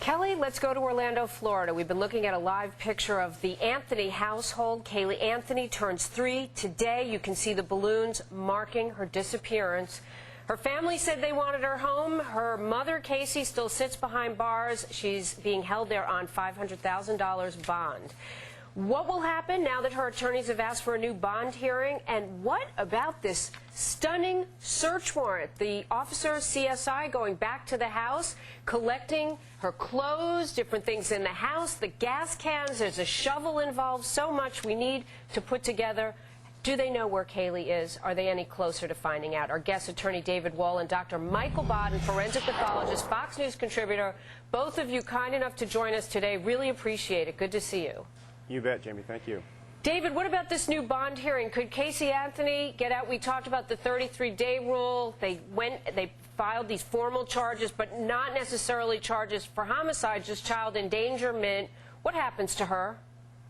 Kelly, let's go to Orlando, Florida. We've been looking at a live picture of the Anthony household. Caylee Anthony turns 3 today. You can see the balloons marking her disappearance. Her family said they wanted her home. Her mother, Casey, still sits behind bars. She's being held there on $500,000 bond. What will happen now that her attorneys have asked for a new bond hearing? And what about this stunning search warrant? The officer, CSI, going back to the house, collecting her clothes, different things in the house, the gas cans, there's a shovel involved, so much we need to put together. Do they know where Caylee is? Are they any closer to finding out? Our guest attorney David Wall and Dr. Michael Baden, forensic pathologist, Fox News contributor, both of you kind enough to join us today. Really appreciate it. Good to see you. You bet, Jamie. Thank you. David, what about this new bond hearing? Could Casey Anthony get out? We talked about the 33-day rule. They filed these formal charges, but not necessarily charges for homicide, just child endangerment. What happens to her?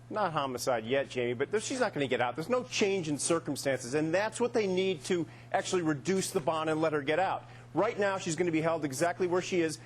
Not homicide yet, Jamie, but she's not going to get out. There's no change in circumstances, and that's what they need to actually reduce the bond and let her get out. Right now, she's going to be held exactly where she is.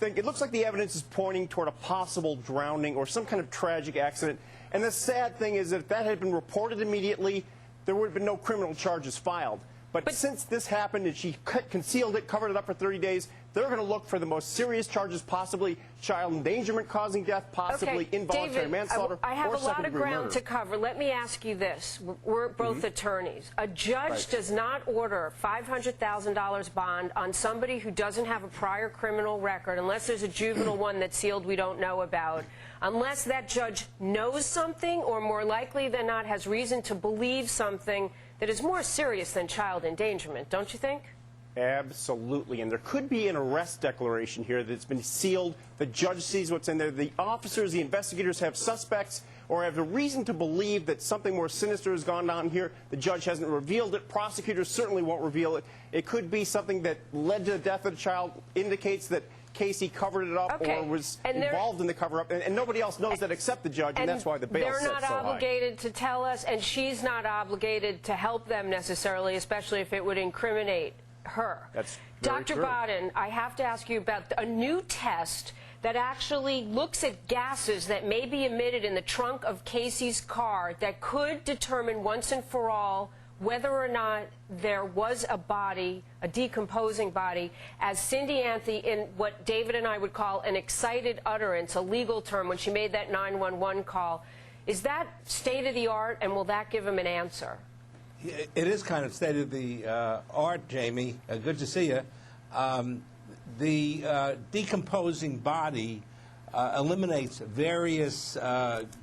It looks like the evidence is pointing toward a possible drowning or some kind of tragic accident. And the sad thing is that if that had been reported immediately, there would have been no criminal charges filed. But since this happened and she concealed it, covered it up for 30 days, they're going to look for the most serious charges, possibly child endangerment causing death, possibly involuntary manslaughter, I have or a lot of ground murder. to cover. Let me ask you this. We're both attorneys. A judge does not order $500,000 bond on somebody who doesn't have a prior criminal record, unless there's a juvenile one that's sealed we don't know about, unless that judge knows something or, more likely than not, has reason to believe something that is more serious than child endangerment, don't you think? Absolutely, and there could be an arrest declaration here that's been sealed. The judge sees what's in there. The officers, the investigators have suspects or have a reason to believe that something more sinister has gone on here. The judge hasn't revealed it. Prosecutors certainly won't reveal it. It could be something that led to the death of the child, indicates that Casey covered it up or was involved in the cover-up, and nobody else knows that except the judge, and that's why the bail sets so high. They're not obligated to tell us, and she's not obligated to help them necessarily, especially if it would incriminate her. That's very Dr. true. Baden, I have to ask you about a new test that actually looks at gases that may be emitted in the trunk of Casey's car that could determine once and for all whether or not there was a body, a decomposing body, as Cindy Anthony, in what David and I would call an excited utterance, a legal term, when she made that 911 call. Is that state of the art, and will that give him an answer? It is kind of state of the art, Jamie. Good to see you. The decomposing body eliminates various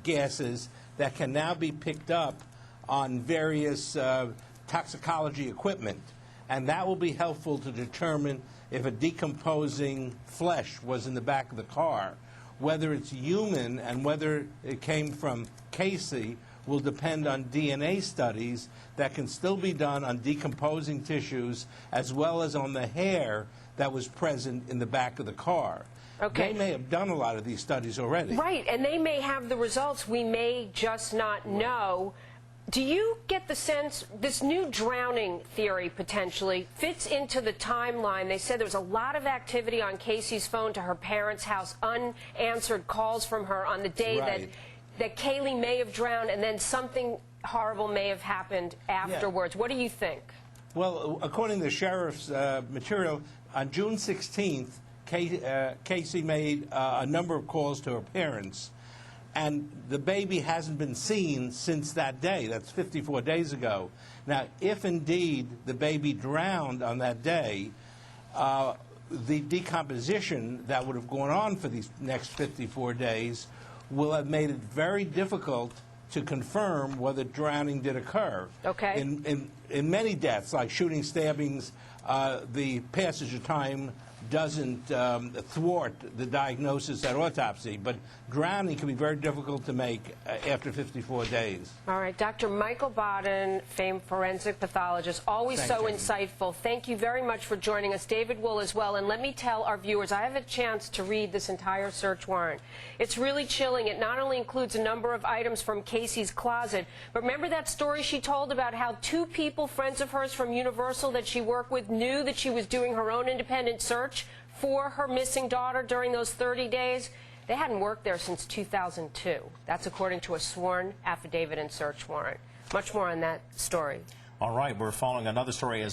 gases that can now be picked up on various toxicology equipment, and that will be helpful to determine if a decomposing flesh was in the back of the car. Whether it's human and whether it came from Casey will depend on DNA studies that can still be done on decomposing tissues as well as on the hair that was present in the back of the car. Okay. They may have done a lot of these studies already. Right, and they may have the results. We may just not know. Do you get the sense this new drowning theory potentially fits into the timeline? They said there was a lot of activity on Casey's phone to her parents' house, unanswered calls from her on the day that Caylee may have drowned, and then something horrible may have happened afterwards. What do you think? Well, according to the sheriff's material, on June 16th, Casey made a number of calls to her parents, and the baby hasn't been seen since that day. That's 54 days ago. Now, if indeed the baby drowned on that day, the decomposition that would have gone on for these next 54 days will have made it very difficult to confirm whether drowning did occur. Okay. In many deaths, like shooting, stabbings, the passage of time doesn't thwart the diagnosis at autopsy, but drowning can be very difficult to make after 54 days. All right, Dr. Michael Baden, famed forensic pathologist, always so insightful. Thank you very much for joining us. David Wool as well. And let me tell our viewers, I have a chance to read this entire search warrant. It's really chilling. It not only includes a number of items from Casey's closet, but remember that story she told about how 2 people, friends of hers from Universal that she worked with, knew that she was doing her own independent search for her missing daughter during those 30 days. They hadn't worked there since 2002. That's according to a sworn affidavit and search warrant. Much more on that story. All right, we're following another story as